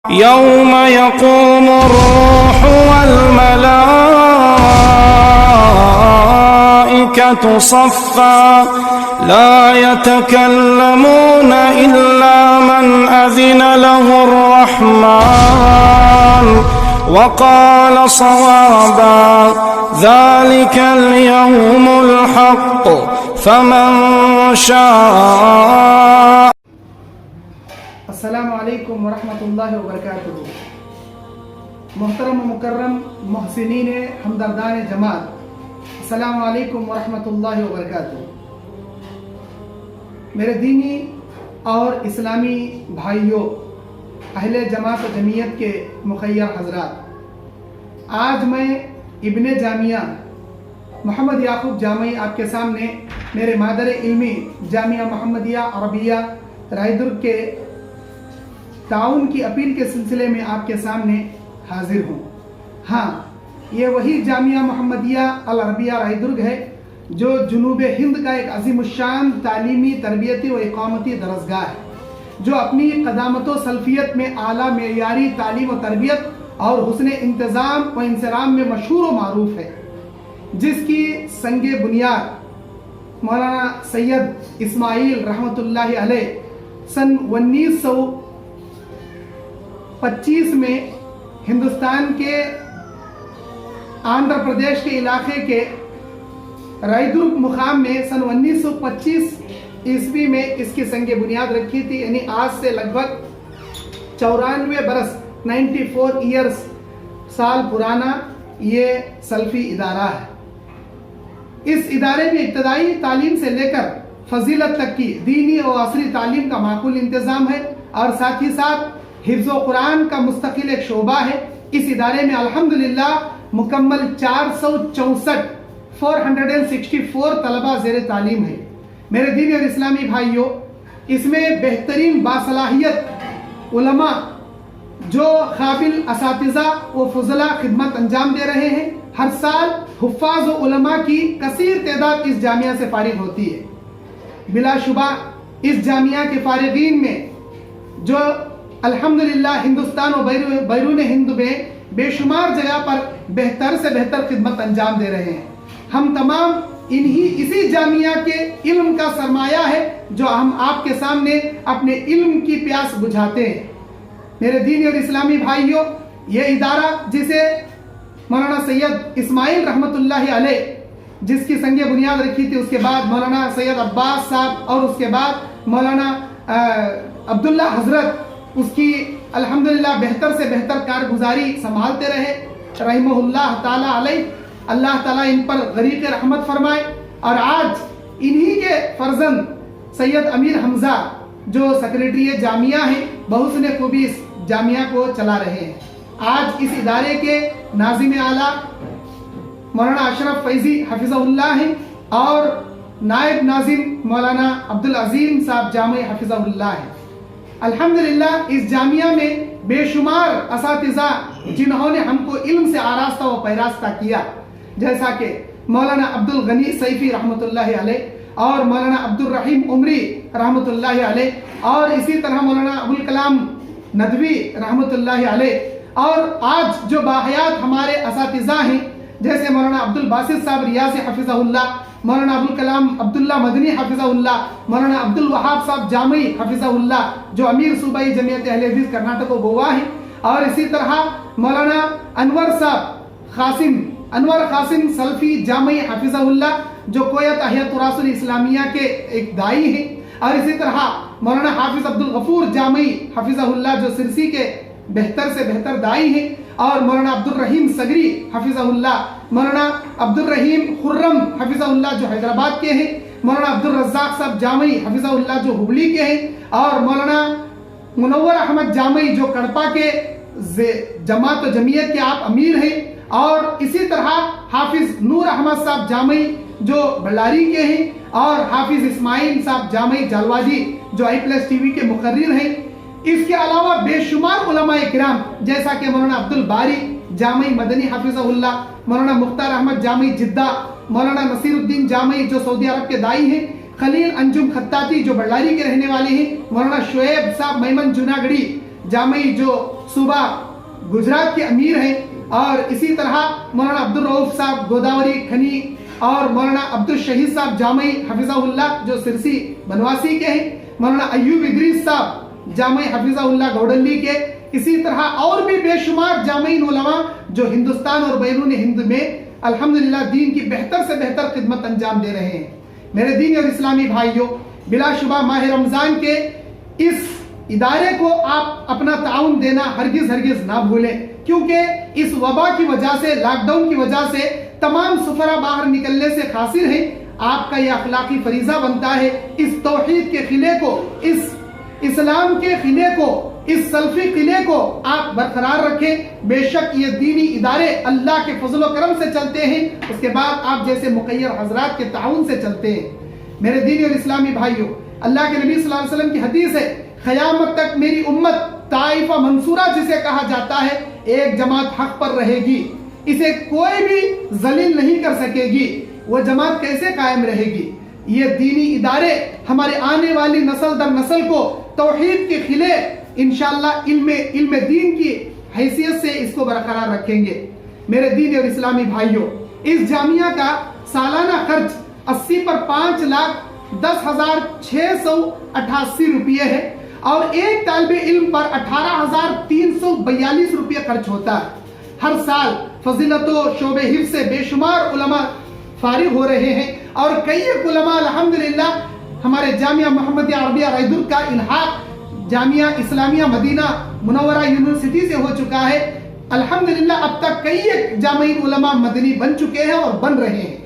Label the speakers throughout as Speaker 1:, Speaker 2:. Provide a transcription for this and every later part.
Speaker 1: يوم يقوم الروح والملائكة صفا لا يتكلمون إلا من أذن له الرحمن وقال صوابا ذلك اليوم الحق فمن شاء.
Speaker 2: السلام علیکم ورحمۃ اللہ وبرکاتہ. محترم و مکرم محسنین ہمدردان جماعت، السلام علیکم ورحمۃ اللہ وبرکاتہ. میرے دینی اور اسلامی بھائیوں، اہل جماعت و جمعیت کے مخیر حضرات، آج میں ابن جامعہ محمد یعقوب جامعی آپ کے سامنے میرے مادر علمی جامعہ محمدیہ عربیہ رائے درگ کے تعاون کی اپیل کے سلسلے میں آپ کے سامنے حاضر ہوں. ہاں، یہ وہی جامعہ محمدیہ العربیہ رائے درگ ہے جو جنوب ہند کا ایک عظیم الشان تعلیمی، تربیتی و اقامتی درسگاہ ہے، جو اپنی قدامت و سلفیت میں اعلیٰ معیاری تعلیم و تربیت اور حسن انتظام و انصرام میں مشہور و معروف ہے، جس کی سنگ بنیاد مولانا سید اسماعیل رحمۃ اللہ علیہ سن 1925 میں ہندوستان کے آندھرا پردیش کے علاقے کے رائے درگ مقام میں سن 1925 عیسوی میں اس کی سنگ بنیاد رکھی تھی. یعنی آج سے لگ بھگ 94 برس 94 ایئرس سال پرانا یہ سلفی ادارہ ہے. اس ادارے میں ابتدائی تعلیم سے لے کر فضیلت تک کی دینی اور عصری تعلیم کا معقول انتظام ہے، اور ساتھ ہی ساتھ حفظ و قرآن کا مستقل ایک شعبہ ہے. اس ادارے میں الحمدللہ مکمل 464 طلبہ زیر تعلیم ہے. میرے دینی اور اسلامی بھائیوں، اس میں بہترین باصلاحیت علماء جو قابل اساتذہ و فضلاء خدمت انجام دے رہے ہیں. ہر سال حفاظ و علماء کی کثیر تعداد اس جامعہ سے فارغ ہوتی ہے. بلا شبہ اس جامعہ کے فارغین میں جو الحمدللہ ہندوستان و بیرون ہند میں بے شمار جگہ پر بہتر سے بہتر خدمت انجام دے رہے ہیں. ہم تمام اسی جامعہ کے علم کا سرمایہ ہے جو ہم آپ کے سامنے اپنے علم کی پیاس بجھاتے ہیں. میرے دینی اور اسلامی بھائیوں، یہ ادارہ جسے مولانا سید اسماعیل رحمۃ اللہ علیہ جس کی سنگ بنیاد رکھی تھی، اس کے بعد مولانا سید عباس صاحب اور اس کے بعد مولانا عبداللہ حضرت اس کی الحمدللہ بہتر سے بہتر کارگزاری سنبھالتے رہے رحمہ اللہ تعالیٰ علیہ. اللہ تعالیٰ ان پر غریق رحمت فرمائے. اور آج انہی کے فرزند سید امیر حمزہ جو سیکریٹری جامعہ ہیں، بحسن خوبی اس جامعہ کو چلا رہے ہیں. آج اس ادارے کے ناظم اعلیٰ مولانا اشرف فیضی حفظہ اللہ ہیں، اور نائب ناظم مولانا عبدالعظیم صاحب جامعی حفظہ اللہ ہیں. الحمدللہ اس جامعہ میں بے شمار اساتذہ جنہوں نے ہم کو علم سے آراستہ و پیراستہ کیا، جیسا کہ مولانا عبدالغنی سیفی رحمۃ اللہ علیہ اور مولانا عبدالرحیم عمری رحمۃ اللہ علیہ، اور اسی طرح مولانا ابوالکلام ندوی رحمۃ اللہ علیہ. اور آج جو باحیات ہمارے اساتذہ ہیں جیسے مولانا عبدالباسط صاحب ریاضی حفظہ اللہ، مولانا ابوالکلام عبداللہ مدنی حفظہ اللہ، مولانا عبدالوہاب صاحب جامعی حفظہ اللہ جو امیر صوبائی جمعیت اہل حدیث کرناٹک و گوا ہیں، اور اسی طرح مولانا انور قاسم سلفی جامعی حفظہ اللہ جو کویت احیاء تراث الاسلامیہ کے ایک دائی ہیں، اور اسی طرح مولانا حافظ عبدالغفور جامعی حفظہ اللہ جو سرسی کے بہتر سے بہتر دائی ہیں، اور مولانا عبدالرحیم سگری حفظہ اللہ، مولانا عبدالرحیم خرم حفظہ اللہ جو حیدرآباد کے ہیں، مولانا عبدالرزاق صاحب جامعی حفظہ اللہ جو ہبلی کے ہیں، اور مولانا منور احمد جامعی جو کڑپا کے جماعت و جمعیت کے آپ امیر ہیں، اور اسی طرح حافظ نور احمد صاحب جامعی جو بಳ್ಳاری کے ہیں، اور حافظ اسماعیل صاحب جامعی جالواجی جو IPLS-TV کے مقرر ہیں. اس کے علاوہ بے شمار علماء کرام جیسا کہ مولانا عبدالباری جامعی مدنی حفظہ اللہ، مولانا مختار احمد جامعی جدہ، مولانا نصیر الدین جامعی جو سعودی عرب کے دائی ہیں، خلیل انجم خطاطی جو بಳ್ಳاری کے رہنے والے ہیں، مولانا شعیب صاحب میمن جناگڑی جامعی جو صوبہ گجرات کے امیر ہیں، اور اسی طرح مولانا عبدالرؤف صاحب گوداوری کھنی اور مولانا عبدالشہید صاحب جامعی حفظہ اللہ جو سرسی بنواسی کے ہیں، مولانا ایوب ادریس صاحب جامعی حفظہ اللہ گوڈلی کے، اسی طرح اور بھی بے شمار جامعین علماء جو ہندوستان اور بیرون ہند میں الحمدللہ دین کی بہتر سے بہتر خدمت انجام دے رہے ہیں۔ میرے دینی اور اسلامی بھائیوں، بلا شبہ ماہ رمضان کے اس ادارے کو آپ اپنا تعاون دینا ہرگز نہ بھولیں، کیونکہ اس وبا کی وجہ سے، لاک ڈاؤن کی وجہ سے تمام سفرا باہر نکلنے سے قاصر ہیں۔ آپ کا یہ اخلاقی فریضہ بنتا ہے اس توحید کے قلعے کو، اس اسلام کے قلعے کو، اس سلفی قلعے کو آپ برقرار رکھیں۔ بے شک یہ دینی ادارے اللہ کے فضل و کرم سے چلتے ہیں، اس کے بعد آپ جیسے مخیر حضرات کے تعاون سے چلتے ہیں۔ میرے دینی اور اسلامی بھائیوں، اللہ کے نبی صلی اللہ علیہ وسلم کی حدیث ہے، قیامت تک میری امت طائفہ منصورہ جسے کہا جاتا ہے، ایک جماعت حق پر رہے گی، اسے کوئی بھی ذلیل نہیں کر سکے گی۔ وہ جماعت کیسے قائم رہے گی؟ یہ دینی ادارے ہمارے آنے والی نسل در نسل کو توحید کے قلعے انشاءاللہ علم دین کی حیثیت سے اس کو برقرار رکھیں گے۔ میرے دینی اور اسلامی بھائیوں، اس جامعہ کا سالانہ خرچ 80 پر 5,10,688 روپیے ہے، اور ایک طالب علم پر 18,342 روپیہ خرچ ہوتا ہے۔ ہر سال فضیلت و شعبہ حفظ سے بے شمار علماء فارغ ہو رہے ہیں، اور کئی علماء الحمدللہ ہمارے جامعہ محمدیہ عربیہ رائدور کا الحاق جامعہ اسلامیہ مدینہ منورہ یونیورسٹی سے ہو چکا ہے۔ الحمدللہ اب تک کئی جامعین علماء مدنی بن چکے ہیں اور بن رہے ہیں۔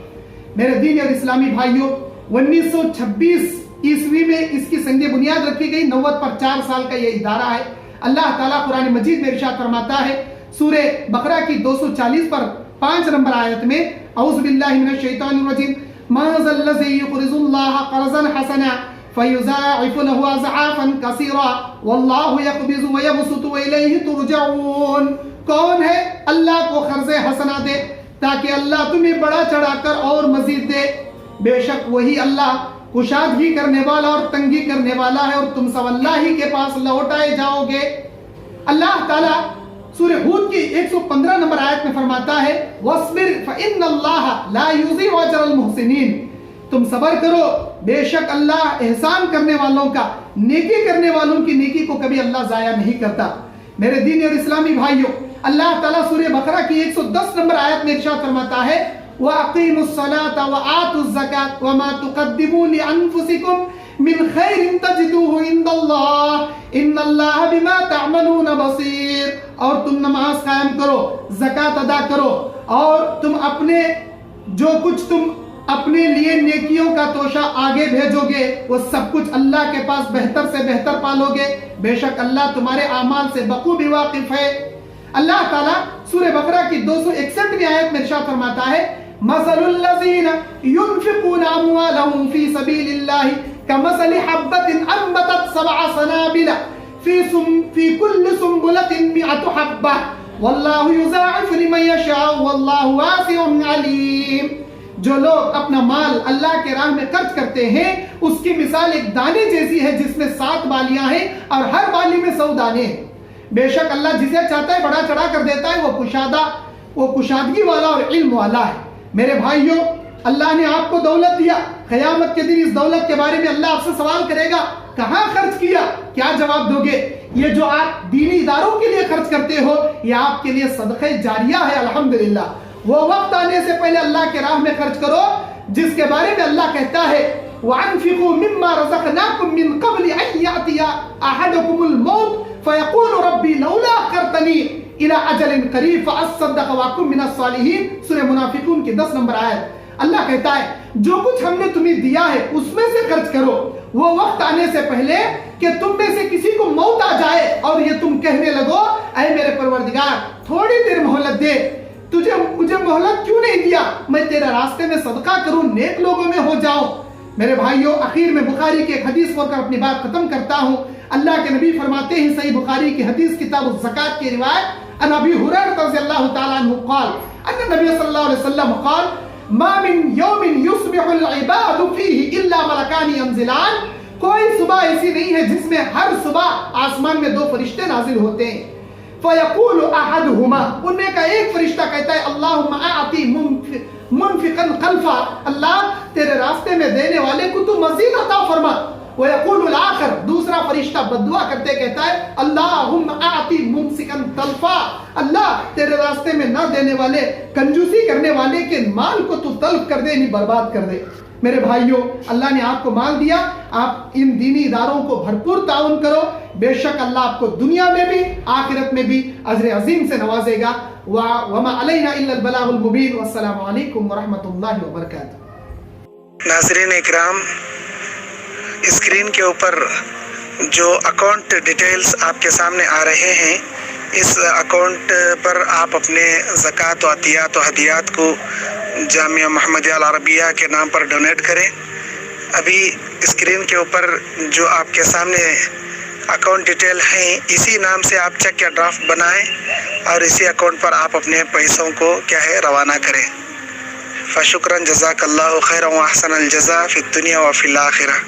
Speaker 2: میرے دینی اور اسلامی بھائیوں، 1926 عیسوی میں اس کی سنگ بنیاد رکھی گئی، 90 پر 4 سال کا یہ ادارہ ہے۔ اللہ تعالیٰ قرآن مجید میں ارشاد فرماتا ہے سورہ بقرہ کی 240 پر 5 نمبر آیت میں، اعوذ باللہ من الشیطان الرجیم، ما ذا الذی یقرض اللہ قرضا حسنا فیضاعف له اضعافا کثیرا واللہ یقبض ویبسط والیہ ترجعون۔ کون ہے اللہ کو قرض حسنا دے تاکہ اللہ تمہیں بڑا چڑھا کر اور مزید دے؟ بے شک وہی اللہ کشادگی کرنے والا اور تنگی کرنے والا ہے، اور تم سب اللہ ہی کے پاس لوٹائے جاؤ گے۔ اللہ تعالیٰ سورہ ہود کی 115 نمبر آیت میں فرماتا ہے، وَاصْبِرْ فَإِنَّ اللَّهَ لَا يُضِيعُ أَجْرَ الْمُحْسِنِينَ۔ تم صبر کرو، بے شک اللہ احسان کرنے والوں کا، نیکی کرنے والوں کی نیکی کو کبھی اللہ ضائع نہیں کرتا۔ میرے دینی اور اسلامی بھائیوں، اللہ تعالیٰ سورہ بقرہ کی 110 نمبر آیت میں ارشاد فرماتا ہے، وَأَقِيمُوا الصَّلَاةَ وَآتُوا الزَّكَاةَ وَمَا تُقَدِّمُوا لِأَنفُسِكُمْ مِنْ خَيْرٍ تَجِدُوهُ عِندَ اللَّهِ إِنَّ اللَّهَ بِمَا تَعْمَلُونَ بَصِيرٌ۔ اور تم نماز قائم کرو، زکوٰۃ ادا کرو، اور تم جو کچھ تم اپنے لیے نیکیوں کا توشہ آگے بھیجو گے، وہ سب کچھ اللہ کے پاس بہتر سے بہتر پالو گے۔ بے شک اللہ تمہارے اعمال سے بخوبی واقف ہے۔ اللہ تعالیٰ سورہ بقرہ کی 261ویں آیت میں ارشاد فرماتا ہے، مثل الذین ينفقون اموالهم في سبيل الله كمثل حبة انبتت 7 سنابل في كل سنبلة 100 حبة والله يضاعف لمن يشاء والله واسع علیم۔ جو لوگ اپنا مال اللہ کے راہ میں خرچ کرتے ہیں، اس کی مثال ایک دانے جیسی ہے جس میں 7 بالیاں ہیں اور ہر بالی میں 100 دانے ہیں۔ بے شک اللہ جسے چاہتا ہے بڑا چڑھا کر دیتا ہے، وہ کشادگی والا اور علم والا ہے۔ میرے بھائیوں، اللہ نے آپ کو دولت دیا، قیامت کے دن اس دولت کے بارے میں اللہ آپ سے سوال کرے گا، کہاں خرچ کیا؟ کیا جواب دو گے؟ یہ جو آپ دینی اداروں کے لیے خرچ کرتے ہو، یہ آپ کے لیے صدقہ جاریہ ہے۔ الحمدللہ وہ وقت آنے سے پہلے اللہ کے راہ میں خرچ کرو جس کے بارے میں اللہ کہتا ہے، وَأَنفِقُوا مِمَّا رَزَقْنَاكُم مِّن قَبْلِ أَن يَأْتِيَ أَحَدَكُمُ الْمَوْتُ فَيَقُولُ رَبِّي لَوْلَا أَخَّرْتَنِي إِلَىٰ أَجَلٍ قَرِيبٍ فَأَصَّدَّقَ وَأَكُن مِّنَ الصَّالِحِينَ۔ سورہ منافقون کی 10 نمبر آیت۔ اللہ کہتا ہے جو کچھ ہم نے تمہیں دیا ہے اس میں سے خرچ کرو، وہ وقت آنے سے پہلے کہ تم میں سے کسی کو موت آ جائے اور یہ تم کہنے لگو، اے میرے پروردگار تھوڑی دیر مہلت دے، مجھے مہلت کیوں نہیں دیا؟ میں تیرے راستے میں صدقہ کروں، نیک لوگوں میں ہو جاؤں۔ میرے بھائیوں، اخیر میں بخاری کی ایک حدیث پڑھ کر اپنی بات ختم کرتا ہوں۔ اللہ کے نبی فرماتے ہیں، صحیح بخاری کی حدیث کتاب الزکاة کی روایت، عن ابی ہریرہ رضی اللہ تعالی عنہ قال ان النبی صلی اللہ علیہ وسلم قال ما من یوم یصبح العباد فیہ الا ملکان ینزلان۔ کوئی صبح ایسی نہیں ہے جس میں ہر صبح آسمان میں 2 فرشتے نازل ہوتے ہیں، فیقول احدہما، ان میں کا ایک فرشتہ کہتا ہے اللہم اعطی منفقا خلفا، اللہ تیرے راستے میں دینے والے کو تو مزید عطا فرما۔ ویقول الآخر، دوسرا فرشتہ بددعا کرتے کہتا ہے اللہم اعطی ممسکا تلفا، اللہ تیرے راستے میں نہ دینے والے، کنجوسی کرنے والے کے مال کو تو تلف کر دے، یعنی برباد کر دے۔ میرے بھائیوں، اللہ نے آپ کو مال دیا، آپ ان دینی اداروں کو بھرپور تعاون کرو، بے شک اللہ آپ کو دنیا میں بھی آخرت میں بھی اجر عظیم سے نوازے گا۔ وما علینا الا البلاغ المبین، والسلام علیکم ورحمۃ اللہ وبرکاتہ۔
Speaker 3: ناظرین اکرام، اسکرین کے اوپر جو اکاؤنٹ ڈیٹیلز آپ کے سامنے آ رہے ہیں، اس اکاؤنٹ پر آپ اپنے زکوٰۃ و عطیات و ہدیات کو جامعہ محمدیہ العربیہ کے نام پر ڈونیٹ کریں۔ ابھی اسکرین کے اوپر جو آپ کے سامنے اکاؤنٹ ڈیٹیل ہیں، اسی نام سے آپ چیک یا ڈرافٹ بنائیں اور اسی اکاؤنٹ پر آپ اپنے پیسوں کو روانہ کریں۔ فشکراً، جزاک اللہ خیرا و احسن الجزاء فی الدنیا و فی الآخرہ۔